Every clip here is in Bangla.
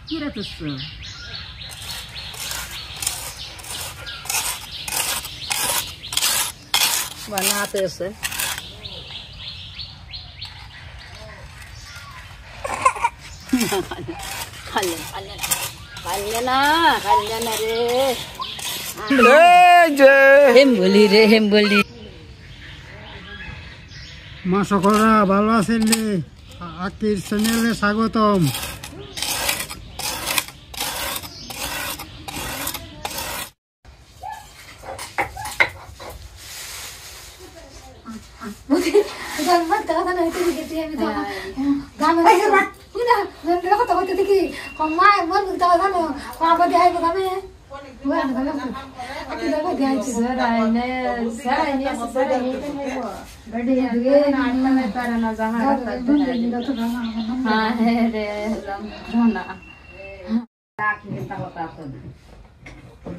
কি রাখছ বানাতে আছে কল্যাণ রে হেমবলি রে হেমবলি মা সকলরা ভালো আছেন আকির চ্যানেলে স্বাগতম।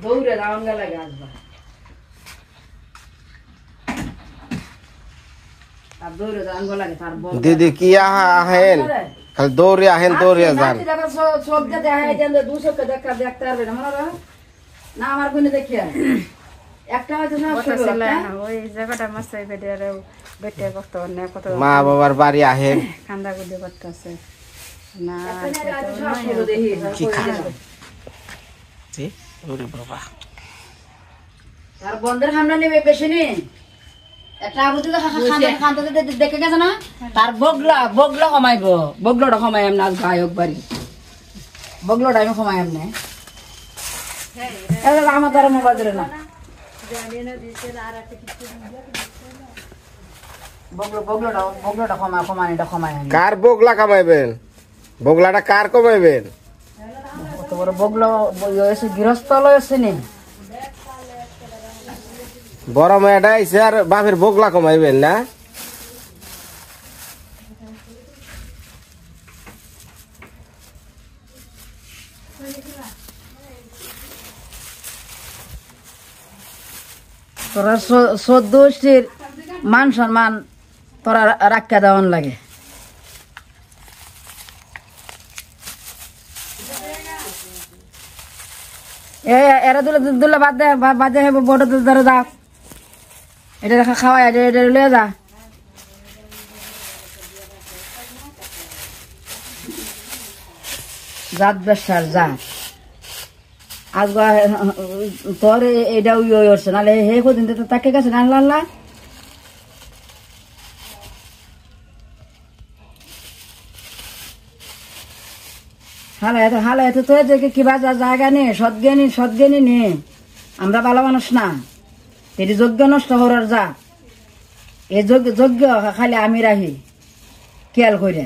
দৌড়ে রাউন্ড লাগে আসবা दीदी किया आहन कल दौरे आहन दौरे जान সব জায়গা হয় যেন 200 কে দেখতে পারবে না মনে না আমার কোনে দেখিয়া একটা হয়তো না ওই জায়গাটা মাছাই বেডারে বেটে কত অন্য কত মা বাবার বাড়ি আহেন কান্দা গুদে করতেছে না কি খাবে জি ওরে বাবা তার বন্ধের সামনে নেবে বেশি নেই একটা আবুতে খান্দাতে দেখে গেছে না তার বগলা কমাইব বগলাটা কমাই এমন আজ গায়ক বাড়ি বগলাটা আমি কমাই এমনি আমার দ্বারা মোবাইল ধরে না বগলাটা কমাই কার বগলা কামাইবেন বগলাটা কার কমাইবেন অত বড় বগলা গৃহস্থ লয়েছে নি বড় মেয়েটা আইছে আর বাপের বগলা কমাইবেন না তোরা 14 মান সম্মান তোরা রাখা দেওয়ান লাগে এরা দুলে বাদ দে বড় ধরে যা এটা দেখা খাওয়াই এটা লয়ে যা জাত বেসার জাত আজ তোর এটা উঠছে নাহলে হে কদিন তাকে গেছে না আল্লাহ হালা এত তো কিবা জায়গা নেই সদ্জ্ঞানী নেই আমরা ভালো মানুষ না এটি যোগ্য নষ্ট করার যা এই যোগ্য খালি আমি রাখি খেয়াল করে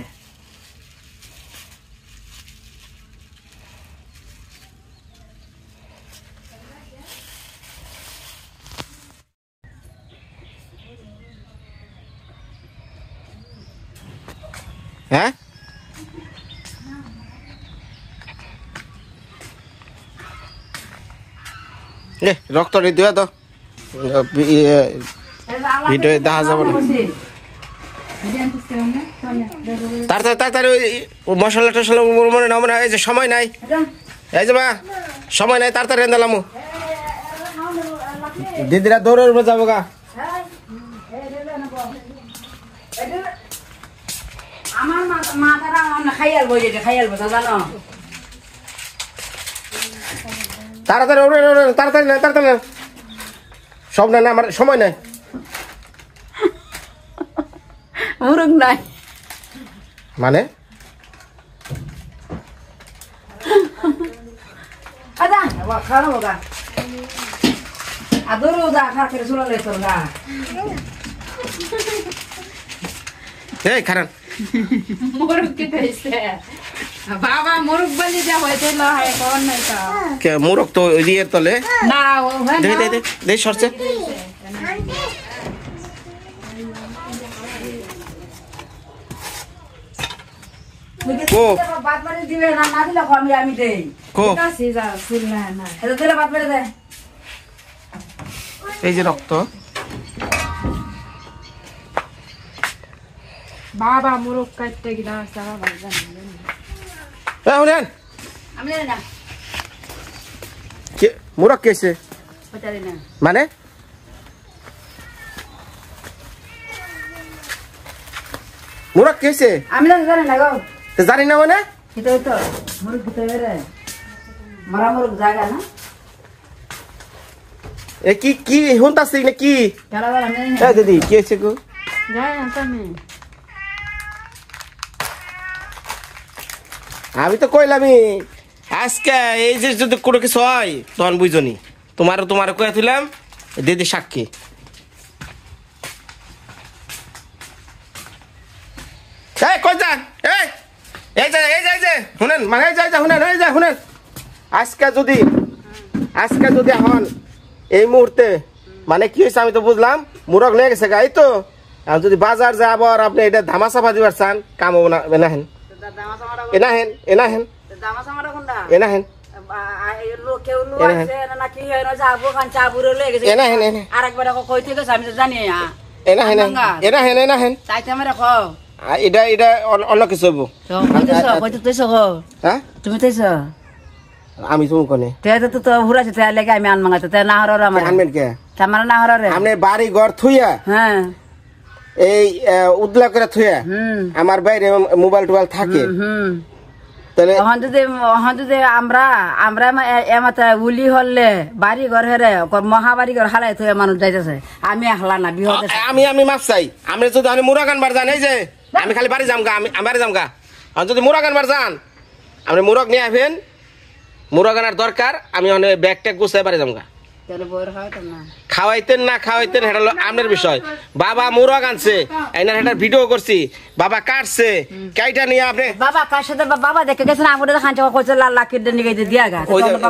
হ্যাঁ রক্ত দিয়ে তো ভিডিও দেখা যাবে না তাড়াতাড়ি তাড়াতাড়ি ওই মশলা টশলা মনে না মনে এই যে সময় নাই এই যে মা সময় নাই তাড়াতাড়ি রান্দালাম দিদিরা দৌড়ে উঠবে যাবো গা আমার মাথাটা খাইয়াল বই জানো তাড়াতাড়ি তাড়াতাড়ি না তাড়াতাড়ি না সব নাই না আমার সময় নাই মুরগ নাই মানে আদা খারাপ গা আদরও যা খা করে চলে তোর গা এই খারাপ মুরগ কে দিছে বাবা মুরগ বলি যা হইতে না হয় কোন নাই তা কে মুরগ তো দিয়ে তলে না ও দে দে দে দে সরছে কো বাদ বাড়ি দিবে না না দিলে আমি দেই কো কাছে যা ফুল না না এটা দিলে বাদ বাড়ি দে এই যে রক্ত বাবা মুরগ কাটতে গিলা সারা বাজার শুনেন আমি জানি না মুরগ কেছে জানি না মানে মুরগ কেছে আমি জানি না গো জানি না মানে কিন্তু তো মুরগ ভিতরে রে মারা মুরগ জায়গা না এ কি কি হুনতাছি না কি খেলা বেলা নেই এ দিদি কি হয়েছে গো যাই আমি আমি তো কইলামই আজকে এই যে যদি কোনো কিছু হয় তখন বুঝনি তোমার কয়ে তুলাম দিদি সাক্ষী এই কই যান এই যে শুনেন মানে এই যে শুনেন আজকে যদি হন এই মুহূর্তে মানে কি হয়েছে আমি তো বুঝলাম মুরগ লেগে গেছে গাই তো আর যদি বাজার যায় আবার আপনি এটা ধামাচাপা দিবার চান কাম হবো না এনাহেন এনাহেন এটা অন্য কিছু হবো তুমি তাইছ আমি তুমি কোনে তো ঘুরাছে তাই লেগে আমি আনমাঙাতে তাই না হর আমার আনবেন কে আমার না হর রে আপনি বাড়ি ঘর থুইয়া হ্যাঁ এই উদলা করে থুইয়া আমার বাইরে মোবাইল টোবাইল থাকে তাহলে যদি আমরা এমাতে উলি হলে বাড়ি ঘর হেরে মহাবাড়ি ঘর হালাই থুয়ে মানুষ যাইতেছে আমি হালা না বিহতে আমি মাপ চাই আমি যদি আমি মুরা গানবার জান এই যে আমি খালি বাড়ি যাম গা আমি বাড়ি যাম গা আর যদি মুরা গানবার যান আপনি মুরগ নিয়ে আসবেন মুরগ আনার দরকার আমি অনেক ব্যাগ ট্যাগ গুছাই বাড়ি যাম গা খাওয়াইতেন না খাওয়াইতেন এটা হলো আপনার বিষয় বাবা মুরগ আনছে এনার একটা ভিডিও করছি বাবা কাটছে কাইটা নিয়ে আপনি বাবা কার সাথে বাবা দেখে গেছেন আমাদের খাঞ্চা কইছে লাল লাকির নিয়ে দিয়া গা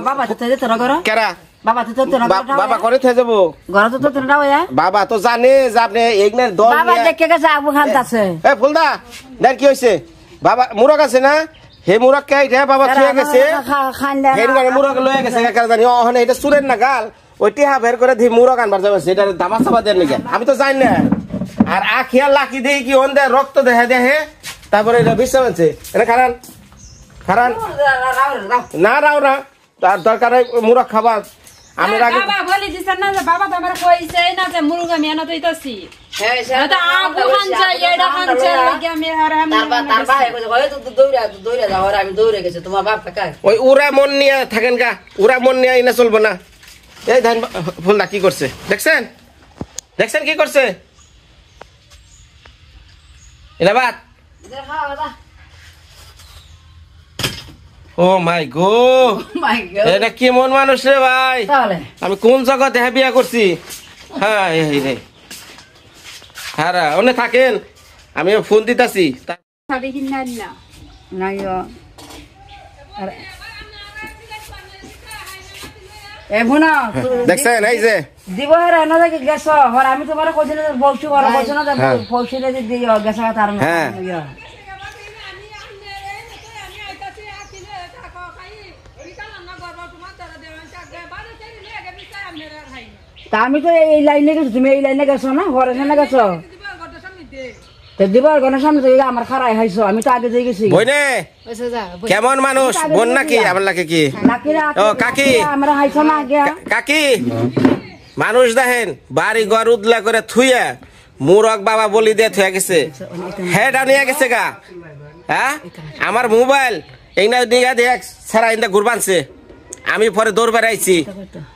বাবা তো তাই তোরা করো কেরা বাবা তো তোরা বাবা করে থেকে যাবো ঘর তো তোরা হইয়া বাবা তো জানে যে আপনি এইগুলোর দল বাবা দেখে গেছে আবু খান আছে এ ফুলদা দেখ কি হইছে বাবা মুরগ আছে না হে মুরগ কাইটা বাবা থুয়ে গেছে হেন গানে মুরগ লয়ে গেছে কাকা জানি ওখানে এটা সুরের না গাল ওই টিহা বের করে দি মুরগ আনবার যাবে সেটা দামাচাপা দেন নাকি আমি তো জানি না আর আখিয়া লাকি দেই কি ওন দে রক্ত দেখে তারপরে এটা বিশ্বাস আছে এটা খারান না রাও না তার দরকার মুরগ খাবার আমি আগে বাবা বলি দিছেন না যে বাবা তো আমার কইছে না যে মুরগ আমি আনা তৈতাছি এটা আবু খান চাই এটা খান চাই লাগি আমি আর আমি তার ভাই কইছে তুই দৌড়া যাও আর আমি দৌড়ে গেছে তোমার বাপ কাকা ওই উরা মন নিয়ে থাকেন গা উরা মন নিয়ে ইনা চলবো না এই ধান ফুলদা কি করছে দেখছেন কি করছে এটা বাদ ও মাই গো এটা কি মন মানুষ রে ভাই আমি কোন জগতে বিয়া করছি হ্যাঁ হ্যাঁ ওনে থাকেন আমি ফোন দিতাছি সাবে কিনা না নাইও এমনা দেখছেন এই যে দিব রে না দেখি গেছ আর আমি তোমার কইছিল বলছি বড় বলছ না পৌঁছিলে দিও গেছ তার হ্যাঁ তা আমি তো এই লাইনে গেছি তুমি এই লাইনে গেছো না ঘরের সামনে গেছো তো দিবার ঘরের সামনে তো আমার খারাই হাইছো আমি তো আগে দিয়ে গেছি বইনে কেমন মানুষ বোন নাকি আমার লাগে কি ও কাকি আমরা হাইছো না আগে কাকি মানুষ দেখেন বাড়ি ঘর উদলা করে থুইয়া মুরগ বাবা বলি দিয়ে থুয়া গেছে হেডা নিয়ে গেছে গা হ্যাঁ আমার মোবাইল এইনা নিয়ে দেখ সারা ইন্দা ঘুরবানছে আমি পরে দৌড় বেড়াইছি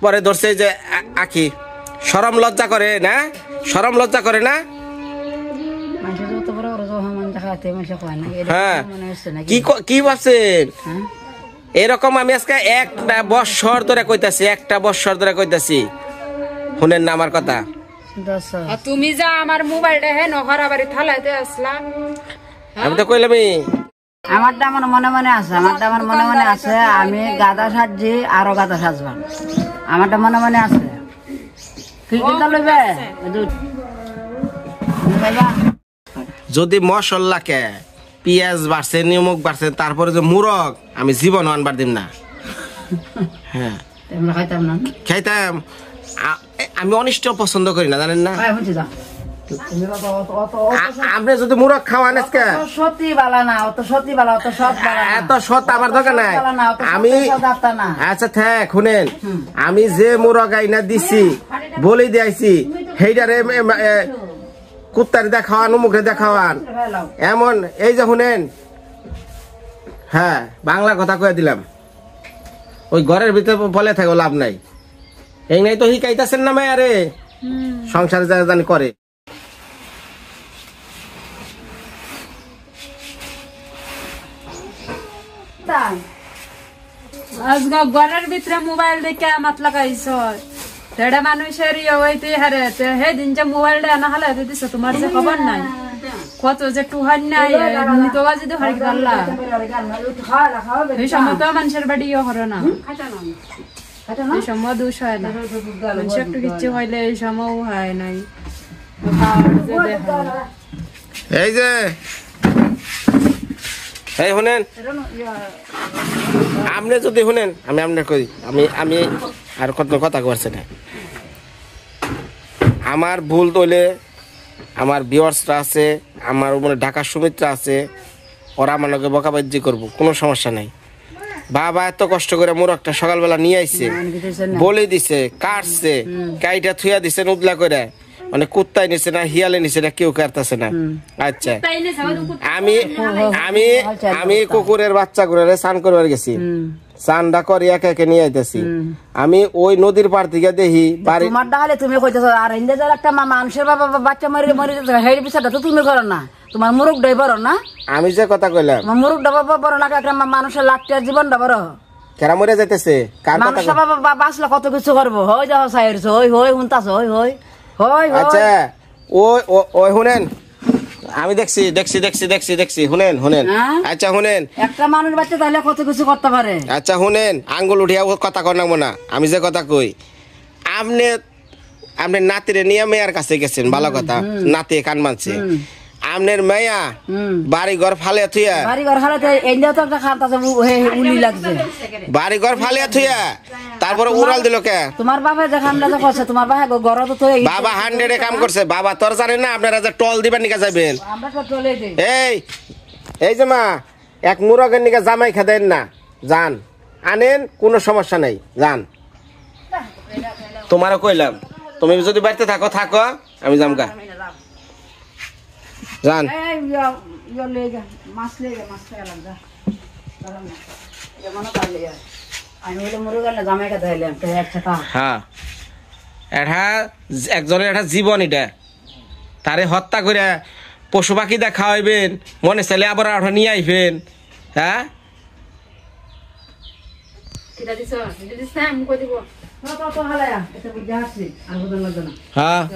পরে ধরছে যে আখি শরম লজ্জা করে না হ্যাঁ কি ভাবছেন এরকম আমি আজকে একটা বৎসর ধরে কইতাছি শুনেন না আমার কথা তুমি যা আমার মোবাইলটা হে নখরা বাড়ি থালাইতে আসলাম আমি তো কইলামই আমারটা আমার মনে মনে আছে আমি গাদা সাজি আরো গাদা সাজবাম আমারটা মনে আছে কি কিনতে লইবে যদি মশলাকে পেঁয়াজ বাড়ছে নিমক বাড়ছে তারপরে যে মুরগ আমি জীবন আনবার দিম না হ্যাঁ খাইতাম না খাইতাম আমি অনিষ্ট পছন্দ করি না জানেন না আপনি যদি মুরগ খাওয়ান আজকে সত্যি বালা না, অত সত্যি বালা, অত সৎ বালা না। এত সৎ আমার দরকার নাই। আমি না আচ্ছা থাক শুনেন, আমি যে মুরগ আইনা দিছি বলে দিয়েছি সেইটারে কুত্তারে দেখাওয়ান, মুখে দেখাওয়ান এমন। এই যে শুনেন, হ্যাঁ বাংলা কথা কয়ে দিলাম, ওই ঘরের ভিতরে বলে থাকে লাভ নাই। এই নাই তো শিখাইতেছেন না মায়া রে, সংসারে যা জানি করে। আজকে ঘরের ভিতরে মোবাইল দেখে মাত লাগাইছ, সেটা মানুষের হইতে হারে হে দিন যে মোবাইলটা আনা হলে দিছ, তোমার যে খবর নাই কত যে টুহার নাই তো যদি হারি আল্লাহ। এই সময় তো মানুষের বাড়ি হরে না, এই সময় দোষ হয় না, মানুষ একটু কিচ্ছু হইলে এই সময় হয় নাই। এই যে এই শুনেন, আপনি যদি শুনেন, আমি আপনার কই, আমি আর কত কথা করছে না। আমার ভুল তৈলে আমার ভিউয়ার্সরা আছে, আমার উপরে ঢাকা সুমিত্রা আছে, ওরা আমাকে বকাবাজি করবো, কোনো সমস্যা নাই। বাবা এত কষ্ট করে মোরগটা সকালবেলা নিয়ে আইছে, বলে দিছে, কাটছে, কাইটা থুয়া দিছে উদলা করে, মানে কুত্তায় নিছে না হিয়ালে নিছে না কেউ কাটতেছে না। আচ্ছা আমি আমি আমি কুকুরের বাচ্চা করে স্নান করবার গেছি, চান্দা করে একে একে নিয়ে আইতেছি। আমি ওই নদীর পাড় থেকে দেখি বাড়ি তোমার ডালে তুমি কইতেছ, আর ইন্দে যার একটা মানুষের বাবা বাচ্চা মরে মরে হেড বিষয়টা তো তুমি করো না, তোমার মুরুখ ডাই বড় না। আমি যে কথা কইলাম মুরুখ ডাবা বড় না, একটা মানুষের লাখটার জীবনটা বড়। কেরা মরে যাইতেছে, কার কথা মানুষের বাবা বাঁচলে কত কিছু করবো। হই যাও সাইরছ, হই হই হুনতাছ, হই হই হই। আচ্ছা ওই ওই শুনেন, আমি দেখছি দেখছি দেখছি দেখছি দেখছি শুনেন শুনেন। আচ্ছা শুনেন, একটা মানুষ বাচ্চা তাহলে কত কিছু করতে পারে। আচ্ছা শুনেন, আঙ্গুল উঠিয়া কথা কর না, আমি যে কথা কই, আপনি আপনি নাতিরে নিয়ে মেয়ার কাছে গেছেন, ভালো কথা, নাতি কান মানছে। আপনার মেয়া বাড়ি ঘর ফালিয়া থুয়া, বাড়ি ঘর ফালিয়া এইটা তো একটা খাত আছে, উলি লাগছে, বাড়ি ঘর ফালিয়া থুয়া তারপরে উড়াল দিল কে? তোমার বাবা যে কামটা যে করছে, তোমার বাবা ঘর তো তো বাবা 100 কাম করছে। বাবা তোর জানেন না আপনারা যে টল দিবেন নিকা যাবেন, আমরা তো চলে দেই। এই যে মা এক মুরগের নিকা জামাই খেদেন না, যান আনেন, কোনো সমস্যা নাই, যান। তোমারও কইলাম, তুমি যদি বাড়িতে থাকো থাকো, আমি যামগা, যান। হ্যাঁ এটা একজনের একটা জীবন, এটা তারে হত্যা করে পশু পাখি দেখা খাওয়াইবেন, মনে চাইলে আবার ওটা নিয়ে আইবেন। হ্যাঁ হ্যাঁ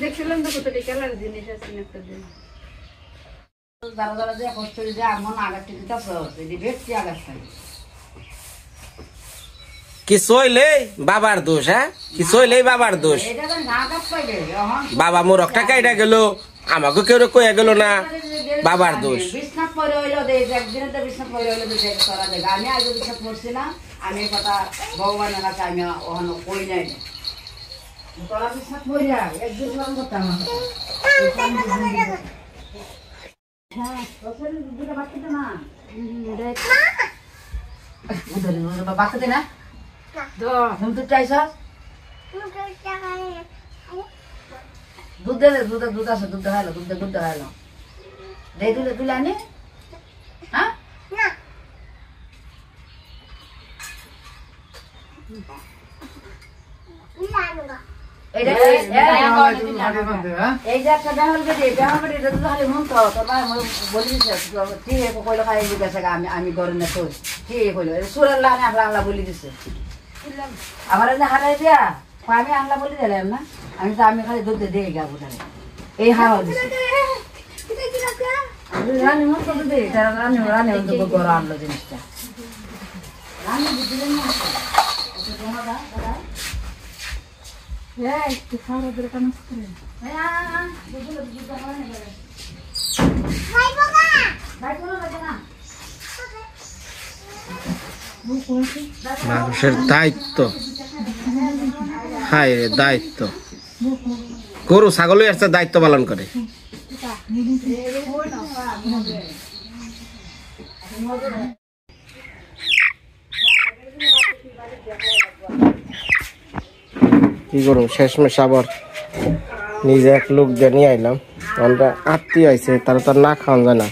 দেখছিলাম তো কত খেলার জিনিস আছে একটা দিন কিছু হইলে বাবার দোষ, হ্যাঁ কিছু হইলে বাবার দোষ। বাবা মোরগটা কাইটা গেল, আমাকে কেউ কইয়া গেল না, বাবার দোষ। আমি কথা ভগবানের কাছে আমি ওখানে কই নাই, তোরা বিশ্বাস করি একদিন করতাম বাচ্চাতে না দুধ চাইছ, দুধ দে, দুধ আছে, দুধ দেখাইলো, দুধ দেখাইলো, দেই তুলে তুলে আনি। হ্যাঁ এই যে একটা বেহাল বেটি, বেহাল বেটি খালি মন তো তোর বলি দিছে কইলো খাই গেছে, আমি ঘরে না তো ঠিক কইলো সুরের লানে আংলা বলি দিছে। আমার যে হারাই দিয়া আমি আংলা বলি দিলাম না, আমি তো আমি খালি দুধ দিয়ে গাবো তাহলে এই হাওয়া দিছে। রানি মন তো দে, তারা রানি রানি ঘর আনলো জিনিসটা, রানি বুঝলেন না দাদা একটু খাওয়া দূরে কাজ করেন। মানুষের দায়িত্ব, হায় রে দায়িত্ব। গরু ছাগলই আসছে দায়িত্ব পালন করে। কি করুন, শেষমেশ আবার নিজে এক লোক দিয়ে নিয়ে আইলাম। আমরা আত্মীয় আইছে, তারা তো না খাওয়া যায় না,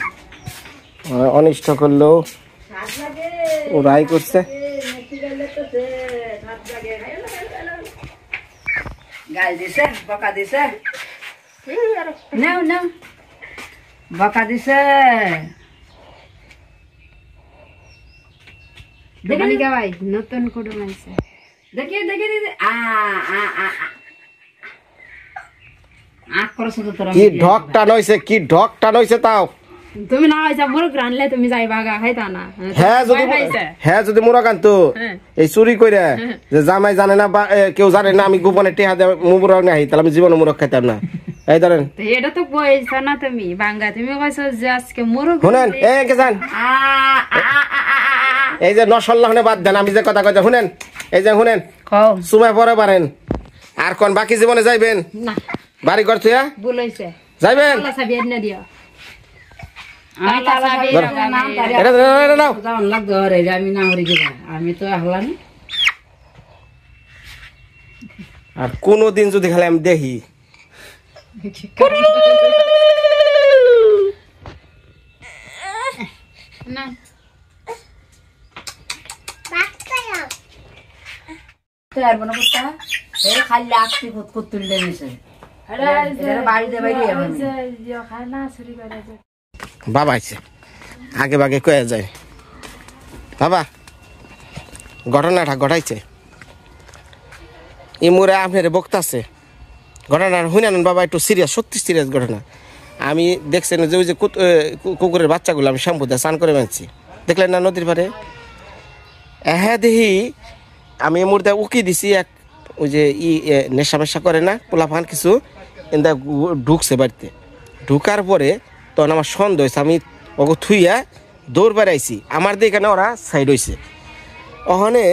অনিষ্ট করলেও ওরাই করছে। গাল দিছে, বকা দিছে, নাও নাও, বকা দিছে। দেখেন ভাই নতুন কুটুম আইছে, দেখি দেখি দেখি, আখ করছো তো তোরা। কি ঢক টান হইছে, কি ঢক টান হইছে তাও। তুমি না হইছা মুরগ রানলে তুমি যাইবা গা খাইতা না। হ্যাঁ যদি মোরা কান্ত এই চুরি কইরা যে জামাই জানে না বা কেউ জানে না আমি গোপনে টেহা দেয় মুরগ নাই, তাহলে আমি জীবনে মুরগ খাইতাম না। এই ধরেন এটা তো কইছ না তুমি বাঙ্গা, তুমি কইছ যে আজকে মুরগ। শুনেন এই কে জান, এই যে নসল্লাহনে বাদ দেন, আমি যে কথা কইতে শুনেন, এই যে শুনেন সুমায় পরে পারেন আর কোন বাকি জীবনে যাইবেন না বাড়ি ঘর থুয়া বলাইছে যাইবেন। আল্লাহ সাবি এনে দিও, আমি তো হলাম। আর কোনদিন যদি খালি আমি দেখি না খালি আসতে তুললে নিছে বাড়িতে বাইরে বাবা আইছে আগে বাগে কয়ে যায়। বাবা ঘটনাটা ঘটাইছে ইমুরে আপনার বক্তাছে ঘটনা শুনেন বাবা, একটু সিরিয়াস, সত্যি সিরিয়াস ঘটনা। আমি দেখছেন যে ওই যে কুকুরের বাচ্চাগুলো আমি শ্যাম্পু দিয়ে স্নান করে মানছি, দেখলেন না নদীর পারে। হ্যাঁ দেখি আমি এই মুহূর্তে উকি দিছি এক ওই যে নেশা মেশা করে না পোলাপান কিছু এন্দা ঢুকছে বাড়িতে। ঢুকার পরে তখন আমার সন্দেহ হয়েছে, আমি ওকে থুইয়া দৌড় বেড়াইছি, আমার দিকে না ওরা সাইড হয়েছে। ওখানে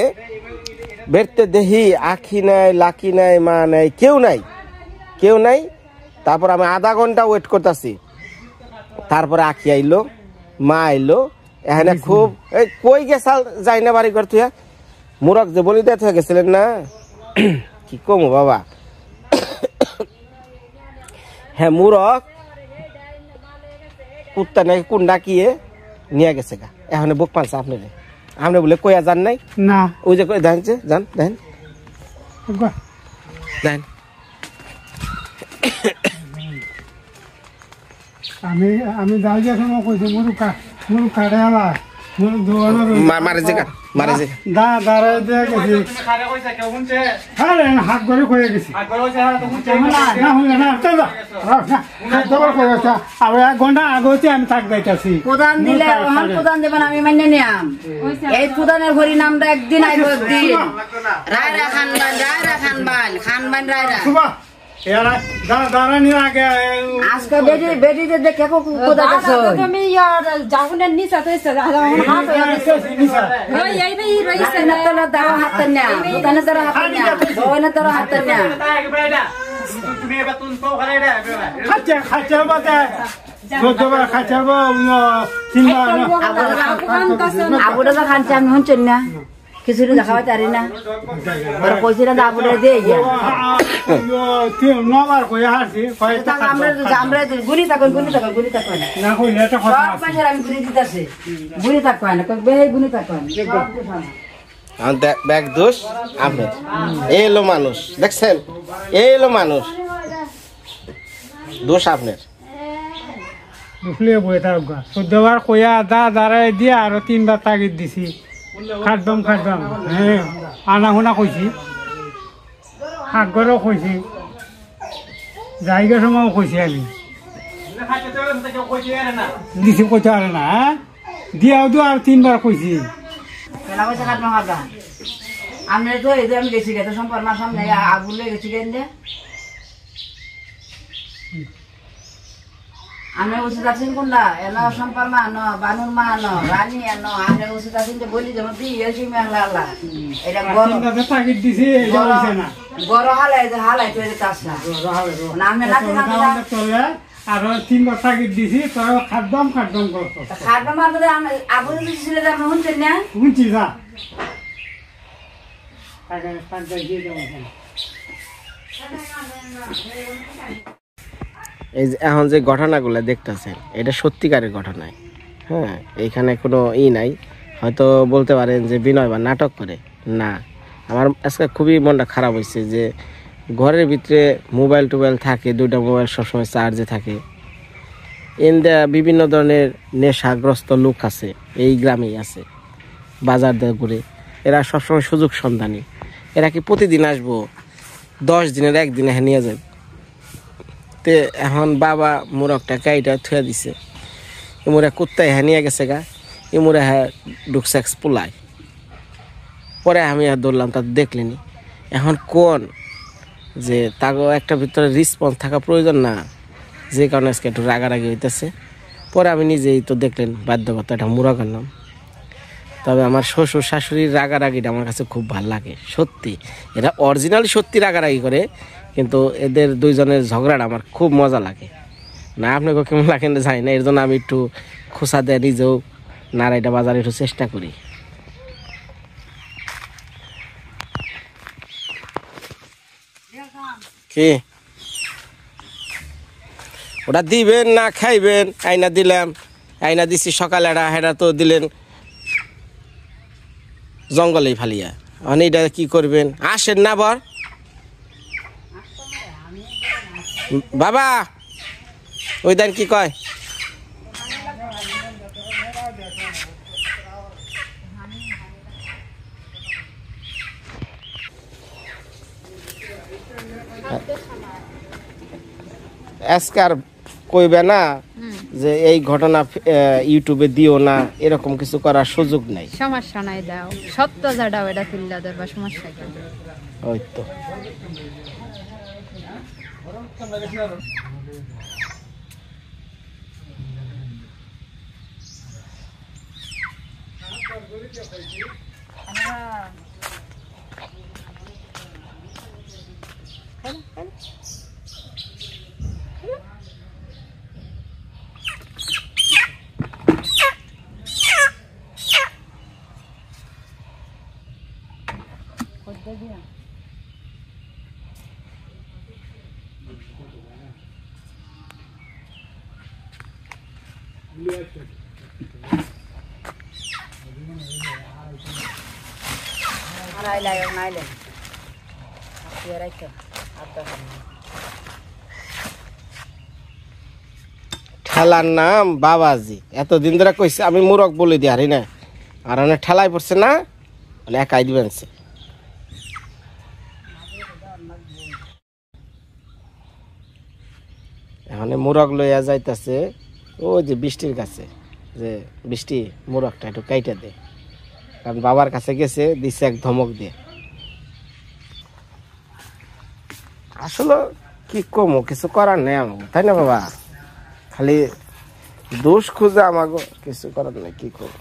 বেরতে দেখি আখি নাই, লাকি নাই, মা নাই, কেউ নাই, কেউ নাই। তারপর আমি আধা ঘন্টা ওয়েট করতেছি, তারপরে আখি আইলো, মা আইলো। এখানে খুব এই কই গেছাল যাই না বাড়ি ঘর থুয়া, মুরগ যে বলি দেয় হয়ে গেছিলেন না। কি কমো বাবা, হ্যাঁ মুরগ কুত্তা নাকি কোন ডাকিয়ে নিয়ে গেছে গা। এখন বুক পালছে আপনারে, আপনি বলে কইয়া যান নাই না ওই যে দেখছে যান দেখেন দেখেন। আমি যাই যে সময় কইছি মুরগ কাটে আলা মারে যে মারে যে দাঁড়ায় দিয়ে গেছি হাত করে কয়ে গেছি আর 1 ঘন্টা আগতে আমি থাক যাইতেছি। প্রধান দিলে প্রধান দেবেন আমি মান্য নিয়াম। এই প্রধানের হরি নামটা একদিন আইব, একদিন রায়রা খানবান, রায়রা খানবান, খানবান রায়রা দাঁড়ানির আগে আজকে বেটি বেটিতে দেখে কোথা গেছো তুমি জাহুনের নিচা তো এসে তোলা তারা হাত না, প্রধানে তারা হাত না, বউনে তারা হাত না। খাচ্ছা বাদে খাচ্ছা আবুটা তো খানছে আমি শুনছেন না, খিচুড়ি দেখাবা পারি না, কইছি না আবুটা দিয়ে নবার কয়ে হাসি আমরা গুলি থাকুন, গুলি থাকুন, গুলি থাকুন, না কইলে একটা সব মাসের আমি গুলি দিতেছি, গুলি থাকুন না বেহে গুলি থাকুন। ব্যাগ দোষ আপনার, এলো মানুষ দেখছেন, এলো মানুষ দোষ আপনার। দুখলে বই থাক 14 বার কইয়া দাঁড়াই দিয়ে আরো 3 বার তাগিদ দিছি, খাটবাম খাটবাম। হ্যাঁ আনা শুনা কইছি, সাগরও কইছি, জায়গা সময়ও কইছি, আমি দিছি কইতে পারে না। হ্যাঁ দিয়াও তো আর 3 বার কইছি। কেনা পয়সা খাটবো খাবা আমি তো এই আমি গেছি গে তো সম্পর্ক মার সামনে আগুলে গেছি গে আমরা উচিত আছেন কোনটা এন সম্পার মা ন বানুর মা ন রানী ন আমরা উচিত আছেন যে বলি যেমন বিয়ে সিমে আল্লাহ এটা তাগিদ দিছি এটা হইছে না বড় হালাই তো এটা কাজ না আমরা নাতে নাতে চলে আর 3 বার তাগিদ দিছি তো খাদ্যম করতো খাদ্য মারতে আমরা আবু দিছিল যে আমরা শুনছেন না শুনছি যা আগে পাঁচটা দিয়ে দাও এই যে এখন যে ঘটনাগুলো দেখতেছেন এটা সত্যিকারের ঘটনায়, হ্যাঁ, এইখানে কোনো নাই। হয়তো বলতে পারেন যে বিনয় বা নাটক করে, না, আমার আজকে খুবই মনটা খারাপ হয়েছে যে ঘরের ভিতরে মোবাইল টোবাইল থাকে, 2টা মোবাইল সবসময় চার্জে থাকে। এনদা বিভিন্ন ধরনের নেশাগ্রস্ত লোক আছে, এই গ্রামেই আছে, বাজার দিয়ে ঘুরে। এরা সবসময় সুযোগ সন্ধানী। এরা কি প্রতিদিন আসবো? 10 দিনের একদিনে নিয়ে যাবে। তে এখন বাবা মোরগটা কাইটা থুয়া দিছে, এমরা কুত্তায় নিয়ে গেছে গা, এমরা ঢুকছে পোলায়। পরে আমি আর ধরলাম, তা দেখলেনি। এখন কোন যে তাগো একটা ভিতরে রেসপন্স থাকা প্রয়োজন না, যে কারণে আজকে একটু রাগারাগি হইতেছে। পরে আমি নিজেই তো দেখলেন বাধ্যকতা একটা মোরগ আনলাম। তবে আমার শ্বশুর শাশুড়ির রাগারাগিটা আমার কাছে খুব ভালো লাগে, সত্যি। এরা অরিজিনালি সত্যি রাগারাগি করে, কিন্তু এদের দুইজনের ঝগড়াটা আমার খুব মজা লাগে। না আপনাকে কেমন লাগে না জানি না, এর জন্য আমি একটু খোসা দেয় নিজেও নাড়াইটা বাজারে একটু চেষ্টা করি। কি ওটা দিবেন না খাইবেন? আইনা দিলাম, আইনা দিছি সকালে, হেরা তো দিলেন জঙ্গলেই ফালিয়া। এটা কি করবেন? আসেন না বর বাবা, ওই দেন কি কয়। আজকে আর কইবে না যে এই ঘটনা ইউটিউবে দিও না, এরকম কিছু করার সুযোগ নাই। সমস্যা নাই, দাও সত্য যাডাও এটা ফিল্লা দেবা, সমস্যা কি? ওই তো ঠেলার নাম বাবাজি। এতদিন ধরে কইছে আমি মুরগ বলে দি হারি না, আর অনেক ঠেলাই পড়ছে না, একাই দিবেন। এখন মুরগ লইয়া যাইতেছে ওই যে বৃষ্টির কাছে, যে বৃষ্টি মুরগটা একটু কাইটা দে, কারণ বাবার কাছে গেছে, দিছে এক ধমক দিয়ে। আসলে কি কমো, কিছু করার নেই আমাকে, তাই না বাবা? খালি দোষ খুঁজে আমাকে, কিছু করার নেই, কি করবো।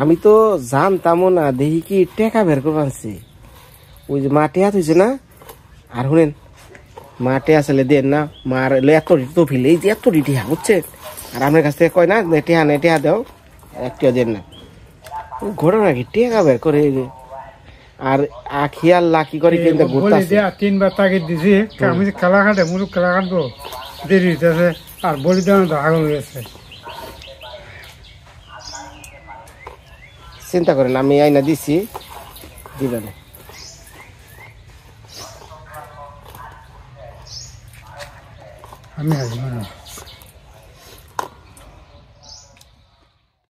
আমি তো জানতামও না, দেখি কি টেকা বের করে আনছি। ওই যে মাঠে হাত হয়েছে না, আর শুনেন মাঠে আসলে দেন না, মার এত তো ফিলে, এই যে এত টিহা বুঝছেন, আর আমার কাছ থেকে কয় না টেহা নেই, টেহা দেও, একটিও দেন না। ঘটনা কি টেকা বের করে, আর খেয়াল লাকি করে কিন্তু 3বার তাগিদ দিছি, আমি যে খেলা কাটে মুরুখ খেলা কাটবো, দেরি হইতেছে, আর বলি দেওয়া আগল হয়েছে। চিন্তা করেন, আমি আইনা দিছি, দিবেন। আমি আসবো না।